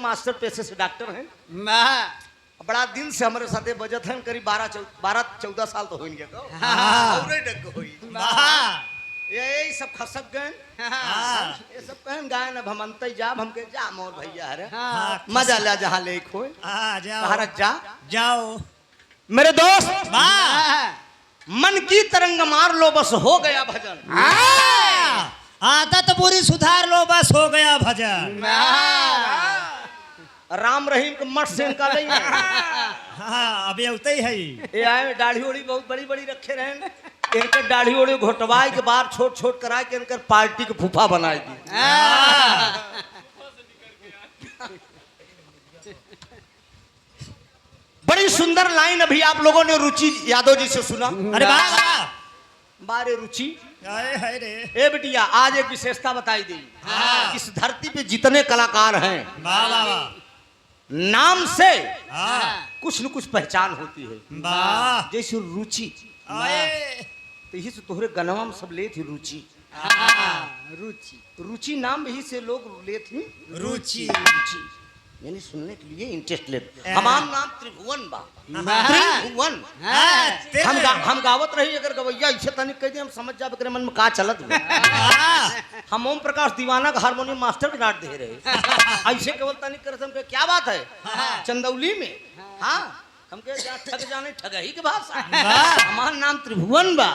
Master पेशे से doctor हैं। वाह बड़ा दिन से हमारे साथे बजत हैं, करीब 12-14 साल तो हो गए तो और डग होई यही सब खसक गए। ये सब कहन गायन अब हम अंत जाब हमके जा मोर भैया अरे मजा ला जहाँ ले खोए भारत जा जाओ मेरे दोस्त। मन की तरंग मार लो बस हो गया भजन। आदत बुरी सुधार लो बस हो गया भजन। राम रहीम के मठ से इनका नहीं है। हाँ अभी उतई है ये आए दाढ़ी ओढ़ी बहुत बड़ी बड़ी रखे रहे, इनकर दाढ़ी ओढ़ी घोटवाई के बाद छोट छोट करा के इनकर पार्टी के फूफा बनाई दी। बड़ी सुंदर लाइन अभी आप लोगों ने रुचि यादव जी से सुना। अरे वाह बारे रुचि है रे ए बिटिया आज एक विशेषता बताई दी। इस धरती पे जितने कलाकार हैं वाह वाह वाह नाम से हाँ कुछ न कुछ पहचान होती है। वाह जैसे रुचि तो यही से तोहरे गनवा में सब ले थी रुचि। रुचि रुचि नाम यही से लोग ले थी रुचि रुचि यानी सुनने के लिए इंटरेस्ट ले। हमारा नाम त्रिभुवन बा त्रिभुवन। हम गावत रही अगर गवैया ऐसे तनिक कह दे हम समझ जाब करे मन में का चलत बा। हम ओम प्रकाश दीवाना का हारमोनियम मास्टर के डांट दे रहे ऐसे केवल तनिक करे हम क्या बात है चंदौली में। हाँ हम कहे जा ठग जाने ठगही के भाषा। हमारा नाम त्रिभुवन बा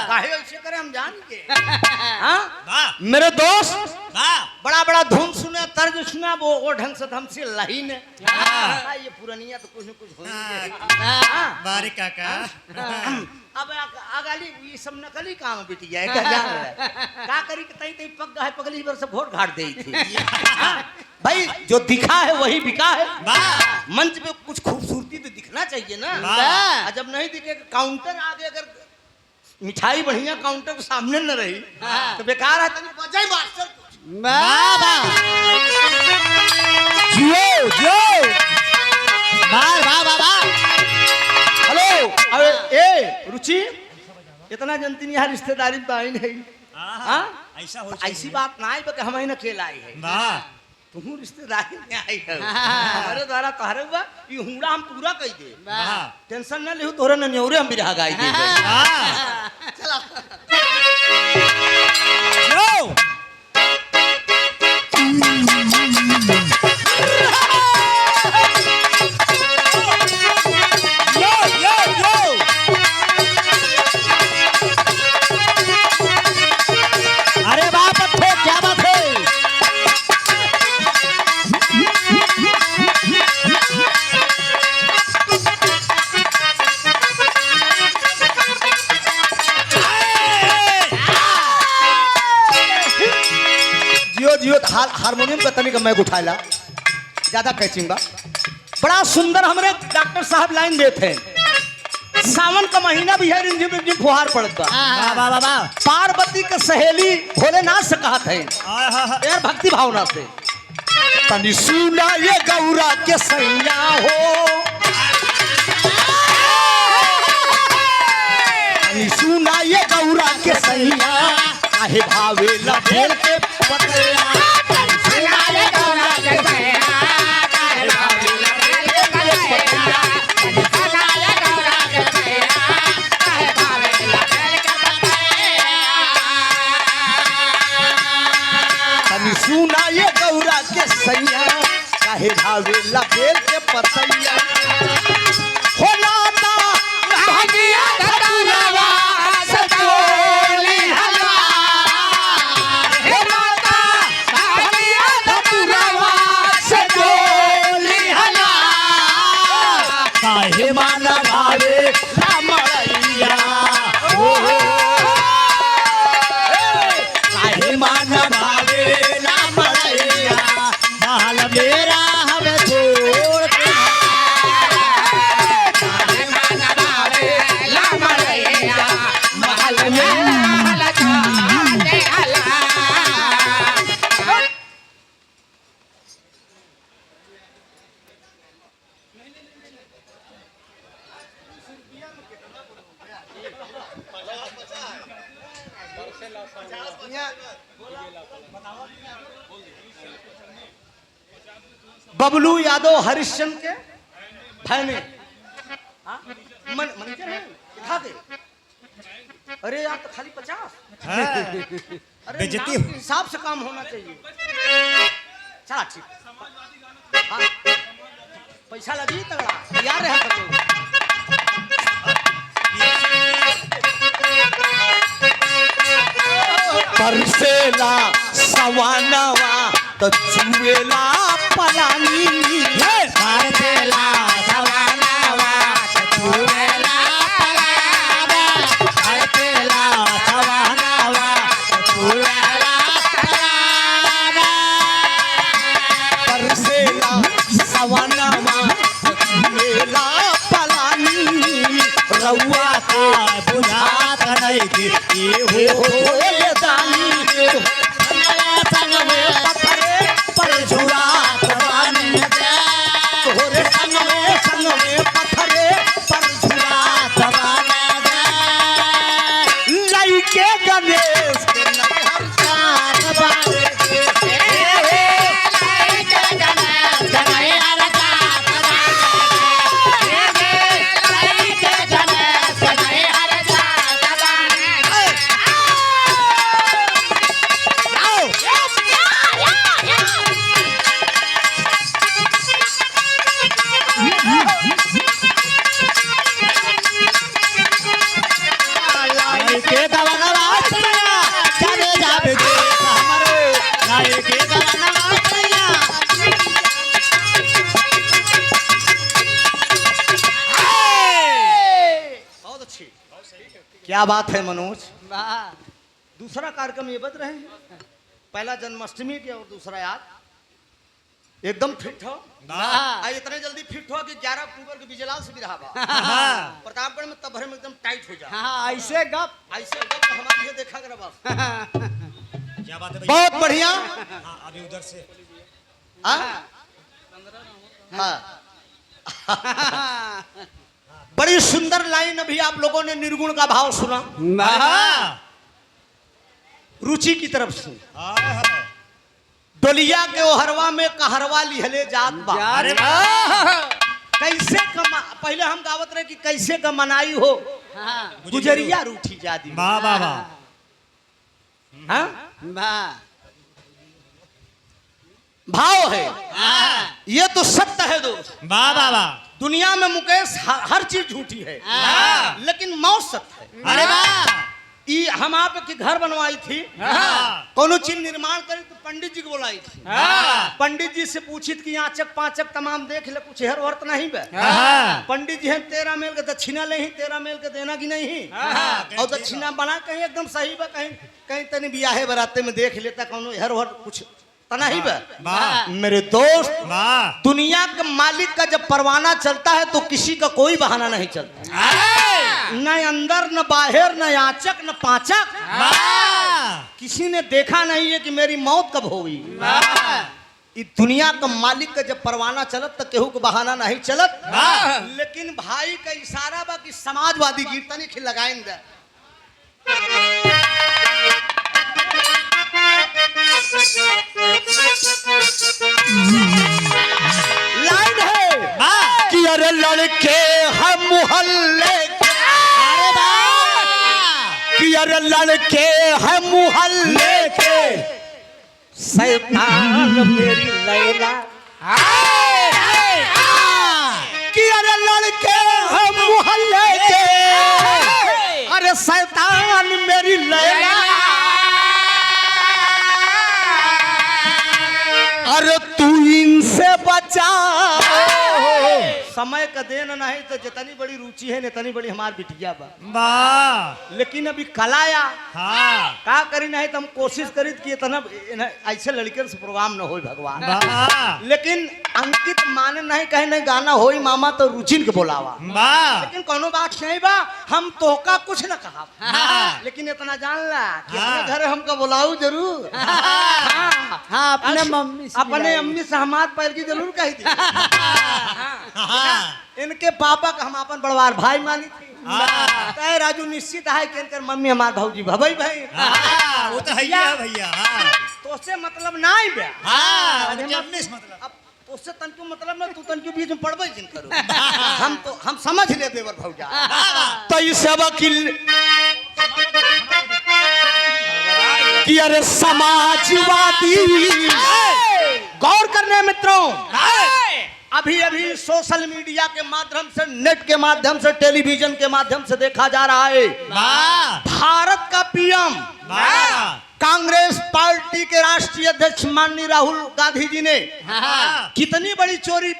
काहे ऐसे करे हम जान के। हाँ मेरे दोस्त बड़ा बड़ा धुन सुने तर्ज सुना वो ढंग से हमसे लही ने ये पुरानिया तो कुछ न कुछ होंगे। बारी काका अब आगाली ये सब नकली काम बिटिया है क्या करी तई तई पग है पगली पर सब वोट घाट दे थी। भाई जो दिखा है वही बिका है। मंच पे कुछ खूबसूरती तो दिखना चाहिए ना। जब नहीं दिखे काउंटर आगे अगर मिठाई बढ़िया काउंटर के सामने न रही तो बेकार है। तनी बजाई मास्टर हेलो अरे ए रुचि इतना जनती नहीं यहाँ रिश्तेदारी में आई नहीं। ऐसा हो ऐसी बात ना आई कि हम ही न खेल आई है तुम रिश्तेदारी में आई है हमारे द्वारा तोहरे हुआ ये हुड़ा हम पूरा कह दे। टेंशन न ले तोहरे न न्योरे हम बिरहा गाई दे। चला अरे बाप रे क्या बात है। जियो हारमोनियम का तनिक मैं उठाला ज्यादा कैचिंग बा। बड़ा सुंदर हमारे डॉक्टर साहब लाइन देते हैं। सावन का महीना भी है रिमझिम रिमझिम फुहार पड़ता। पार्वती के सहेली भोलेनाथ से कहते हैं यार भक्ति भावना से तनी सुना ये गौरा के सैया हो तनी सुना ये गौरा के सैया काहे भावे लफेल के पतया सुना ये गौरा के सैया काहे भावे लपेट के पतैया हो लाता भागिया धतुरवा सचोली हलवा हो लाता भागिया धतुरवा सचोली हलवा काहे माना भावे रामैया हो काहे माना भावे हाल मेरा हमें छोड़ के महल मेरा बबलू यादव हरिश्चंद्र के भैने हाँ? मैनेजर है दिखा दे। अरे यार तो खाली 50। अरे बेइज्जती नाम हो। के हिसाब से काम होना चाहिए। चला ठीक हाँ। पैसा लगी तगड़ा यार है सब लोग। परसेला सवानवा तो चुएला पलानी भारतेला सवानावा चुरेला पलाना भारतेला सवानावा चुरेला पलाना परसेला सवानवा तो चुएला पलानी रउआ का बुझात नहीं कि ये हो होए दानी संग में पत्थरे पर झुरात बानी तोरे संग में पत्थरे पर झुरात बानी लइके गणेश के नहर साथ बानी के दवाना वास्तिया जाने जाबे के हमारे लाए के दवाना वास्तिया बहुत अच्छी क्या बात है मनोज। वाह दूसरा कार्यक्रम ये बज रहे हैं पहला जन्माष्टमी के और दूसरा याद एकदम फिट हो वाह इतने जल्दी फिट हो कि 11 अक्टूबर के बिजलाल से भी रहा बा प्रतापगढ़ में तब भरे में एकदम टाइट हो जा हाँ ऐसे गप ऐसे गप हमारे ये देखा कर बस। क्या बात है भैया बहुत बढ़िया हाँ, अभी उधर से हाँ? हाँ। बड़ी सुंदर लाइन अभी आप लोगों ने निर्गुण का भाव सुना वाह रुचि की तरफ से हाँ, डोलिया के ओहरवा में कहरवा लिहले जात बा अरे कैसे कमा पहले हम गावत रहे कि कैसे का मनाई हो हाँ गुजरिया रूठी जादी वाह वाह वाह हाँ? वाह भाव है हाँ ये तो सत्य है दोस्त। वाह वाह वाह दुनिया में मुकेश हर चीज झूठी है हाँ। लेकिन मौत सत्य है। अरे वाह हम आप की घर बनवाई थी हाँ। कोनो चीज निर्माण करी तो पंडित जी को बुलाई थी हाँ। पंडित जी से पूछित कि आचक पाचक तमाम देख ले कुछ हेर वर्त नहीं बे हाँ। पंडित जी हैं 13 मेल के दक्षिणा ले ही 13 मेल के देना की नहीं हाँ। और दक्षिणा बना कहीं एकदम सही बा कहीं कहीं तनी बियाहे बराते में देख लेता कोनो हेर वर्त कुछ तना ही बे वाह मेरे दोस्त वाह दुनिया के मालिक का जब परवाना चलता है तो किसी का कोई बहाना नहीं चलता न अंदर न बाहर न याचक न पाचक वाह किसी ने देखा नहीं है कि मेरी मौत कब होगी। इस दुनिया का मालिक का जब परवाना चलत तो केहू को बहाना नहीं चलत लेकिन भाई का इशारा बा कि समाजवादी कीर्तन ही लगाएं दे लाइन है वाह कि अरे लड़के हम मोहल्ले के अरे वाह कि अरे लड़के हैं मोहल्ले के शैतान मेरी लैला कि अरे लड़के हैं मोहल्ले के अरे शैतान मेरी लैला अरे तू इनसे बचा समय का देन नहीं तो जितनी बड़ी रुचि है इतनी बड़ी हमार बिटिया बा वाह लेकिन अभी कलाया हाँ का करी नहीं तो हम कोशिश करी कि इतना ऐसे लड़के से प्रोग्राम न हो भगवान वाह लेकिन अंकित माने नहीं कहे नहीं गाना होई मामा तो रुचिन के बोलावा वाह लेकिन कोनो बात नहीं बा हम तोहका कुछ न कहा हाँ। लेकिन इतना जान ला कि हाँ। अपने घर हमको बुलाऊ जरूर हाँ अपने मम्मी से अपने मिलाएंगे। अम्मी से हमार पैर की जरूर कही थी हाँ इनके पापा का हम अपन बड़वार भाई मानी थी हाँ। तय राजू निश्चित है कि इनकर मम्मी हमार भौजी भबई भाई हाँ, वो तो है ही है भैया। हाँ तो उससे मतलब ना ही बे हाँ, अरे उनके हम- अपने मतलब। अब उससे तनक्यू मतलब ना तू तनक्यू बीच में पढ़बे जिन करो हम समझ ले देवर भौजा तो इस वकील कि अरे समाजवादी गौर करने मित्रों अभी अभी सोशल मीडिया के माध्यम से नेट के माध्यम से टेलीविजन के माध्यम से देखा जा रहा है वाह भारत का पीएम वाह कांग्रेस पार्टी के राष्ट्रीय अध्यक्ष माननीय राहुल गांधी जी ने हाँ कितनी बड़ी चोरी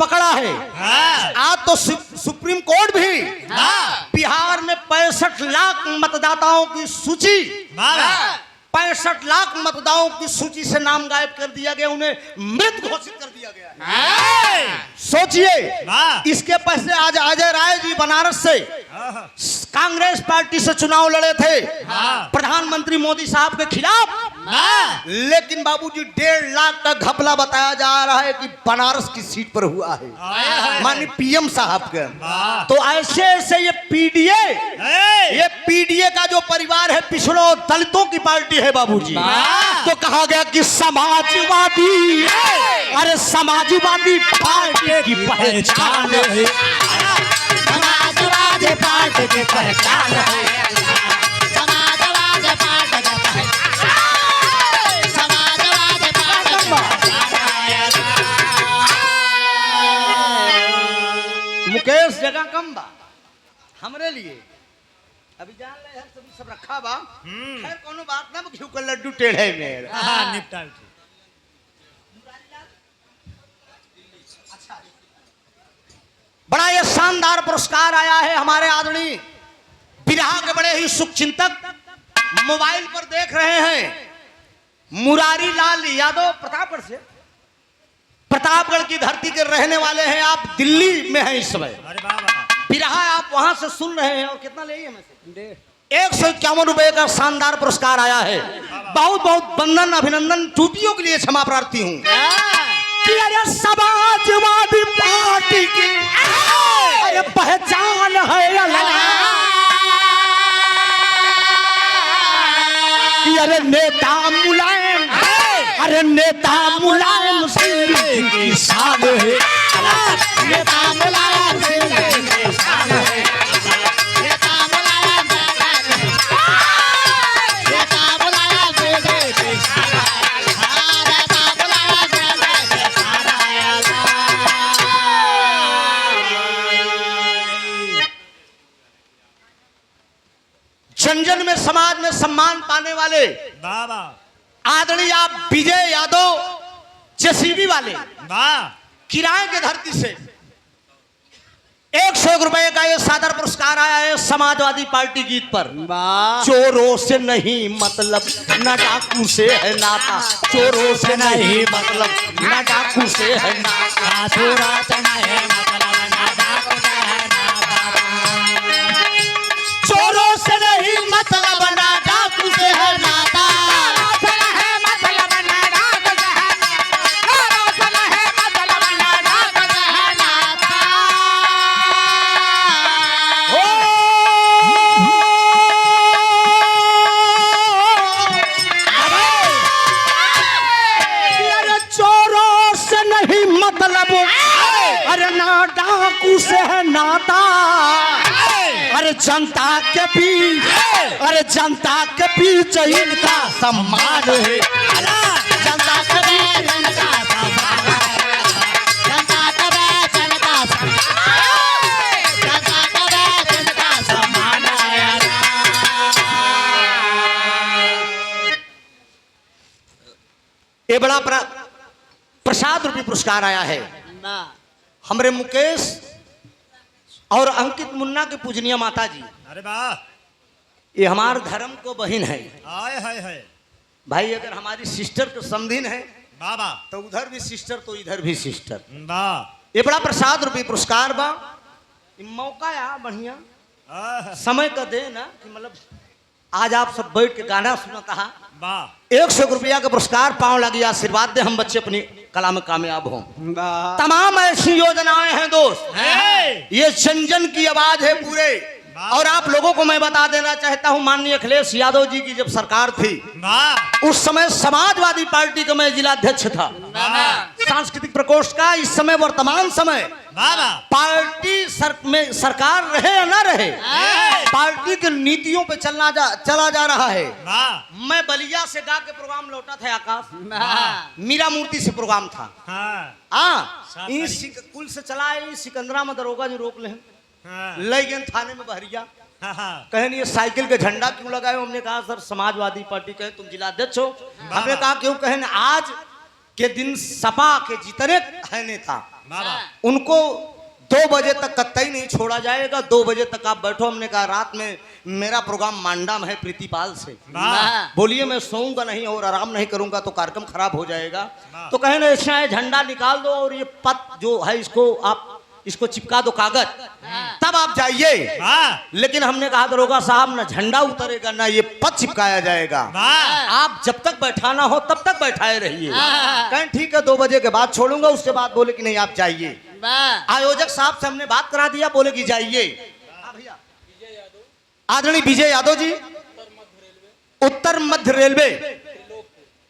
पकड़ा है। हाँ आज तो सुप्रीम कोर्ट भी हाँ। बिहार में 65 लाख मतदाताओं की सूची वाह 65 लाख मतदाताओं की सूची से नाम गायब कर दिया गया, उन्हें मृत घोषित कर दिया गया है। सोचिए वाह। इसके पहले आज अजय राय जी बनारस से कांग्रेस पार्टी से चुनाव लड़े थे हाँ। प्रधानमंत्री मोदी साहब के खिलाफ, लेकिन बाबूजी 1.5 लाख का घपला बताया जा रहा है कि बनारस की सीट पर हुआ है माननीय पीएम साहब के। तो ऐसे ऐसे ये पीडीए का जो परिवार है पिछड़ों और दलितों की पार्टी है बाबूजी। तो कहा गया कि समाजवादी अरे समाजवादी पार्टी की पहचान है, समाजवादी पार्टी की पहचान है। समाजवादी पार्टी की पहचान है। समाजवादी पार्टी की पहचान है। मुकेश जगह कम बा हमरे लिए अभी जान ले हम सभी सब रखा बा खैर कोनो बात ना घिउ का लड्डू टेढ़े में हाँ निपटा बड़ा ये शानदार पुरस्कार आया है हमारे आदरणीय बिरहा के बड़े ही शुभचिंतक मोबाइल पर देख रहे हैं मुरारी लाल यादव प्रतापगढ़ से, प्रतापगढ़ की धरती के रहने वाले हैं। आप दिल्ली में हैं इस समय, अरे बाबा बिरहा आप वहां से सुन रहे हैं और कितना ले हमें से 151 रुपए का शानदार पुरस्कार आया है। बहुत बहुत वंदन अभिनंदन टूटियों के लिए क्षमा प्रार्थी हूँ कि अरे समाजवादी पार्टी की अरे पहचान है कि अरे नेता मुलायम अरे नेता मुलायम सिंह की शान है, नेता मुलायम सिंह की शान है। नेता मुलायम नेता मुलायम सिंह की शान है। हाँ, नेता मुलायम सिंह की शान है। जनजन में समाज में सम्मान पाने वाले बाबा आदरणीय आप विजय यादव जेसीबी वाले वाह किराए के धरती से 101 रुपए का ये सादर पुरस्कार आया है समाजवादी पार्टी गीत पर। चोरों से नहीं मतलब न डाकू से है नाता, चोरों से नहीं मतलब न डाकू से है नाता, चोरा चना है मतलब ना डाकू से है नाता। चोरों से नहीं मतलब न डाकू से है नाता, अरे ना डाकू से है नाता, अरे जनता के बीच अरे जनता के बीच इनका सम्मान है, जनता के बीच इनका सम्मान है। जनता के बीच इनका सम्मान है। जनता के बीच इनका सम्मान है। ये बड़ा प्रसाद रूपी पुरस्कार आया है हमरे मुकेश और अंकित मुन्ना के पूजनीय माता जी। अरे वाह ये हमारे धर्म को बहन है आए है भाई, अगर हमारी सिस्टर तो समधिन है बाबा तो उधर भी सिस्टर तो इधर भी सिस्टर। वाह ये बड़ा प्रसाद रूपी पुरस्कार बा, ये मौका या बढ़िया समय का दे ना कि मतलब आज आप सब बैठ के गाना सुनता है। वाह 100 रुपया का पुरस्कार पाँव लगी, आशीर्वाद दे हम बच्चे अपनी कला में कामयाब हों। तमाम ऐसी योजनाएं हैं दोस्त, ये जन जन की आवाज है पूरे और आप लोगों को मैं बता देना चाहता हूं, माननीय अखिलेश यादव जी की जब सरकार थी उस समय समाजवादी पार्टी का मैं जिलाध्यक्ष था सांस्कृतिक प्रकोष्ठ का। इस समय वर्तमान समय पार्टी में सरकार रहे या ना रहे, पार्टी की नीतियों पे चला जा रहा है। मैं बलिया से गा के प्रोग्राम लौटा था आकाश, मीरा मूर्ति से प्रोग्राम था। कुल से चला है सिकंदरा में दरोगा जो रोक ले ले गए थाने में बहरिया, कहे ये साइकिल के झंडा क्यों लगाए? हमने कहा सर समाजवादी पार्टी कहे तुम जिलाध्यक्ष हो। हमने कहा क्यों? कहे आज के दिन सपा के जितने है नेता उनको 2 बजे तक कतई नहीं छोड़ा जाएगा, 2 बजे तक आप बैठो। हमने कहा रात में मेरा प्रोग्राम मांडा में है प्रीतिपाल से, बोलिए मैं सोऊंगा नहीं और आराम नहीं करूंगा तो कार्यक्रम खराब हो जाएगा। तो कहे ना ऐसा झंडा निकाल दो और ये पत जो है इसको आप इसको चिपका दो कागज, तब आप जाइए। लेकिन हमने कहा दरोगा साहब ना झंडा उतरेगा ना ये पद चिपकाया जाएगा, आप जब तक बैठाना हो तब तक बैठाए रहिए। कहें ठीक है 2 बजे के बाद छोड़ूंगा। उसके बाद बोले कि नहीं आप जाइए। आयोजक साहब से हमने बात करा दिया, बोले कि जाइए। आदरणीय विजय यादव जी उत्तर मध्य रेलवे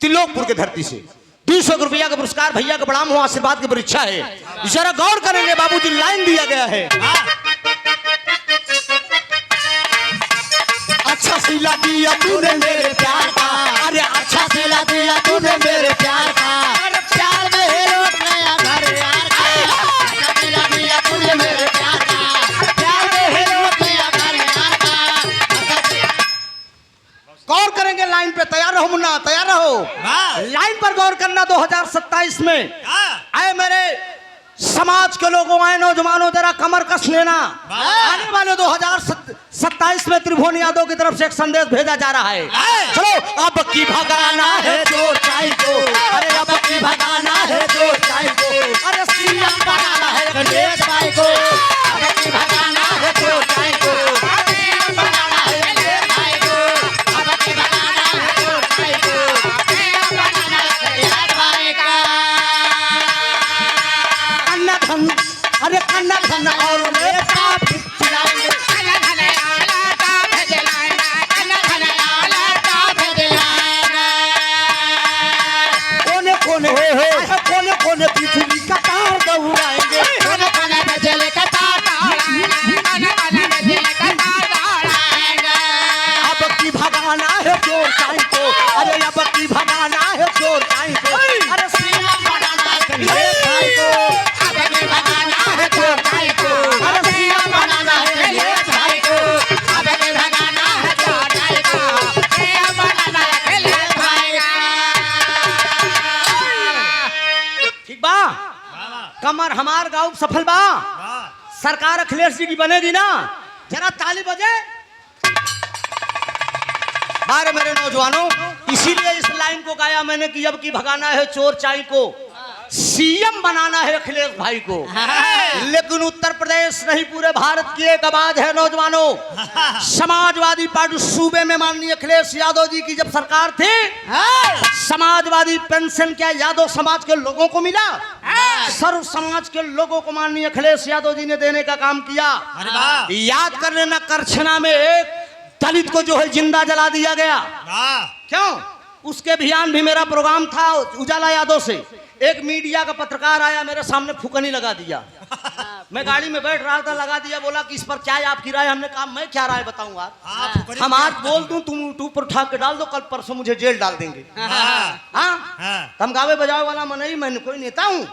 त्रिलोकपुर की धरती से 200 रुपया का पुरस्कार, भैया का प्रणाम हो, आशीर्वाद की परीक्षा है। जरा गौर करेंगे बाबूजी, लाइन दिया गया है। अच्छा सिला दिया तूने मेरे प्यार का, अरे अच्छा सिला दिया तूने मेरे प्यार का, अरे प्यार में हीरो नया घर यार का। अच्छा सिला दिया तूने मेरे प्यार का, प्यार में हीरो नया घर यार का। गौर करेंगे लाइन पे, तैयार रहो मुन्ना, तैयार रहो। लाइन पर गौर करना। 2027 में आए मेरे समाज के लोगों, आए नौजवानों, जरा कमर कस लेना। आने वाले 2027 में त्रिभुवन यादव की तरफ से एक संदेश भेजा जा रहा है। चलो अब की भगाना है जो चाय को, अरे अब की भगाना है जो चाय को, अरे सीएम बनाना है अखिलेश भाई को, अब की भगाना है जो चाय को, सीएम बनाना है अखिलेश भाई को, अब की भगाना है जो चाय को, सीएम बनाना है अखिलेश भाई का। कन्ना धन, अरे कन्ना धन और नेता खिलाएंगे, कन्ना धन आला का भेजलाएंगे, कन्ना धन आला का भेजलाएंगे। कोने कोने कोने कोने पृथ्वी का तार दौड़ाएंगे, कोने कोने बिजली का तार दौड़ाएंगे, कोने कोने बिजली का तार दौड़ाएंगे। अब की भगाना है जोर टाइम को, अरे अब की भगाना है जोर टाइम को, अरे सीएम बनाना है अखिलेश भाई को, अब की भगाना है जोर टाइम को, अरे सीएम बनाना है अखिलेश भाई को, अब की भगाना है जोर टाइम को, सीएम बनाना है अखिलेश भाई का। ठीक बा, कमर हमार गाँव सफल बा, सरकार अखिलेश जी की बनेगी ना, जरा ताली बजे। बारे मेरे नौजवानों, इसीलिए इस लाइन को गाया मैंने कि अब की भगाना है चोर चाई को, सीएम बनाना है अखिलेश भाई को। लेकिन उत्तर प्रदेश नहीं पूरे भारत की एक आवाज है नौजवानों। समाजवादी पार्टी सूबे में माननीय अखिलेश यादव जी की जब सरकार थी, समाजवादी पेंशन क्या यादव समाज के लोगों को मिला? सर्व समाज के लोगों को माननीय अखिलेश यादव जी ने देने का काम किया। याद कर लेना, करछना में एक दलित को जो है जिंदा जला दिया गया। क्यों? उसके अभियान भी मेरा प्रोग्राम था उजाला यादव से। एक मीडिया का पत्रकार आया, मेरे सामने फुकनी लगा दिया। मैं गाड़ी में बैठ रहा था, लगा दिया, बोला कि इस पर क्या है आपकी राय? हमने कहा मैं क्या राय बताऊंगा, हम आज बोल दूं तुम यूट्यूब पर उठा के डाल दो, कल परसों मुझे जेल डाल देंगे। हम गावे बजावे वाला मन नहीं, मैं कोई नेता हूँ।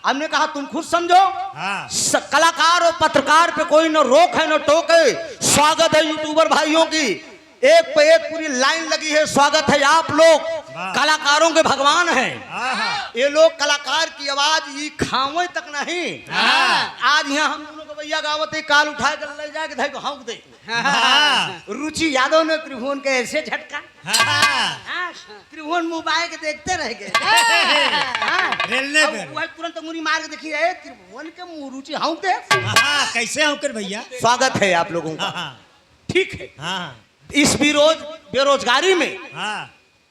हमने कहा तुम खुद समझो, कलाकार और पत्रकार पे कोई न रोक है न टोक है। स्वागत है यूट्यूबर भाइयों की, एक पे एक पूरी लाइन लगी है। स्वागत है, आप लोग कलाकारों के भगवान हैं। ये लोग कलाकार की आवाज ये खावे तक नहीं। आज यहाँ हम दोनों को भैया गावत है, काल उठाए कर ले जाके धाई को हाँक दे। रुचि यादव ने त्रिभुवन के ऐसे झटका, त्रिभुवन मोबाइल के देखते रह गए। तुरंत मुरी मार के देखी रहे, त्रिभुवन के मुँह रुचि हाँक दे। कैसे हाँकर भैया? स्वागत है आप लोगों का, ठीक है। इस बेरोजगारी में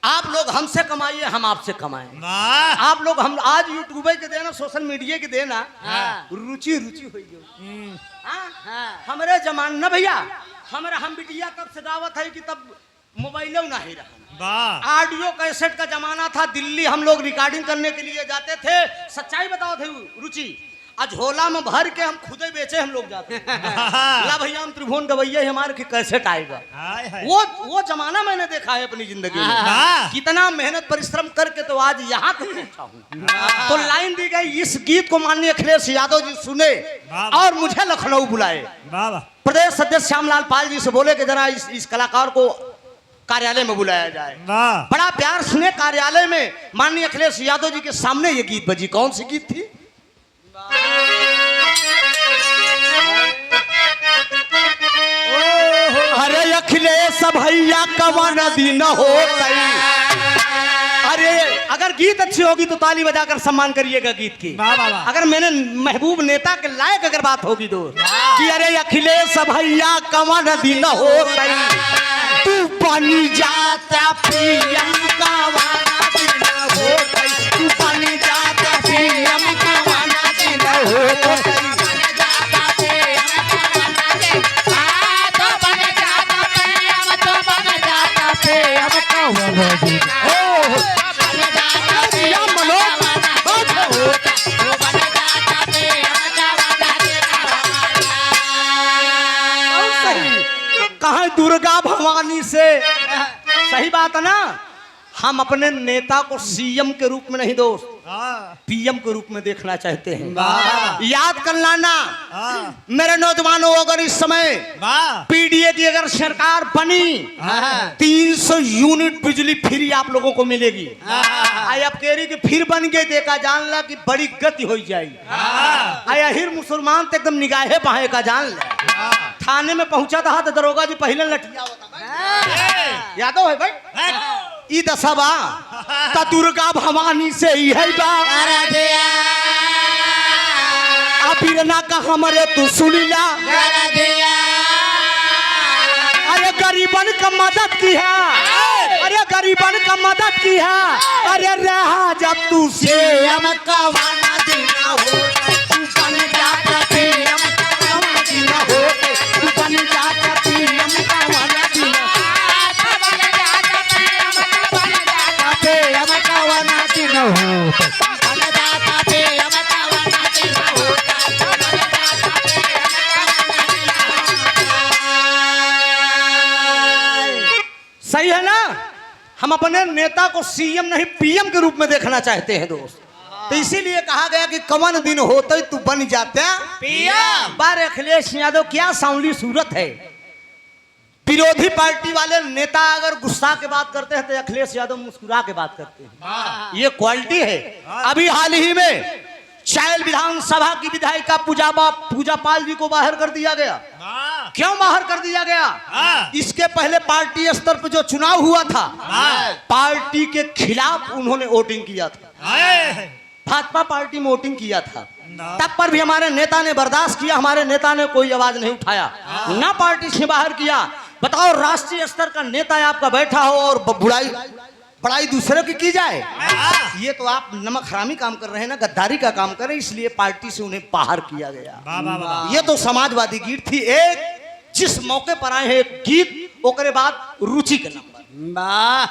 आप लोग हमसे कमाइए, हम आपसे कमाएं। वाह आप लोग हम आज यूट्यूब के देना, सोशल मीडिया के देना, हाँ। रुचि रुचि हो गई। हमारे जमान न भैया, हमारे हम बिटिया तब से दावत है कि तब मोबाइल नहीं रहा, वाह ऑडियो कैसेट का जमाना था। दिल्ली हम लोग रिकॉर्डिंग करने के लिए जाते थे। सच्चाई बताओ थे रुचि, झोला में भर के हम खुदे बेचे हम लोग जाते ला भैया हम त्रिभुवन गवैया हमारे की कैसेट आएगा। हाय हाय वो जमाना मैंने देखा है अपनी जिंदगी में। वाह कितना मेहनत परिश्रम करके तो आज यहाँ तक पहुंचा हूँ। तो लाइन दी गई, इस गीत को माननीय अखिलेश यादव जी सुने और मुझे लखनऊ बुलाए। वाह वाह प्रदेश अध्यक्ष श्यामलाल पाल जी से बोले कि जरा इस कलाकार को कार्यालय में बुलाया जाए। वाह बड़ा प्यार सुने कार्यालय में माननीय अखिलेश यादव जी के सामने ये गीत बजी। कौन सी गीत थी? अरे अखिलेश भैया कवन दिन हो गई। अरे अगर गीत अच्छी होगी तो ताली बजाकर सम्मान करिएगा गीत की। वाह वाह वाह अगर मैंने महबूब नेता के लायक अगर बात होगी तो कि अरे अखिलेश भैया कवन दिन हो गई, तू बनी जाता पीएम का वाला दिन हो गई, तू बनी जाता पीएम का वाला दिन हो गई। कहाँ दुर्गा भवानी से, सही बात है ना। हम अपने नेता को सीएम के रूप में नहीं दोस्त, पीएम के रूप में देखना चाहते हैं। याद कर लाना मेरे नौजवानों, अगर इस समय पीडीए की अगर सरकार बनी 300 यूनिट बिजली फ्री आप लोगों को मिलेगी। आई अब केरी की फिर बन गए, देखा जान ला कि बड़ी गति हो जाएगी। आई अहिर मुसलमान तो एकदम निगाहे बाहे का जान ला। थाने में पहुंचा था तो दरोगा जी पहले लठिया होता। यादव है भाई ई दशा त दुर्गा भवानी से ही है बा। अबीरना का हमरे तू सुनीला, अरे गरीबन का मदद की है, अरे गरीबन का मदद की है। अरे रहा जब तू सीएम का वाला देना हो, तू बन जाता पीएम का वाला देना हो, तू बन जाता पीएम का वाला देना हो। सही है ना। हम अपने नेता को सीएम नहीं पीएम के रूप में देखना चाहते हैं दोस्त। तो इसीलिए कहा गया कि कवन दिन होते तू बन जाता पीएम। बार अखिलेश यादव क्या सांवली सूरत है। विरोधी पार्टी वाले नेता अगर गुस्सा के बात करते हैं तो अखिलेश यादव मुस्कुरा के बात करते हैं। ये क्वालिटी है। अभी हाल ही में चायल विधानसभा की विधायिका पूजा पाल जी को बाहर कर दिया गया। क्यों बाहर कर दिया गया? इसके पहले पार्टी स्तर पर जो चुनाव हुआ था, पार्टी के खिलाफ उन्होंने वोटिंग किया था। भाजपा पार्टी में वोटिंग किया था, तब पर भी हमारे नेता ने बर्दाश्त किया। हमारे नेता ने कोई आवाज नहीं उठाया, ना पार्टी से बाहर किया। बताओ, राष्ट्रीय स्तर का नेता आपका बैठा हो और बड़ाई दूसरे की जाए, ये तो आप नमक हरामी काम कर रहे हैं ना, गद्दारी का काम कर रहे हैं। इसलिए पार्टी से उन्हें बाहर किया गया। ये तो समाजवादी गीत थी। एक जिस मौके पर आए हैं एक गीत, ओकरे बाद रुचि का नंबर।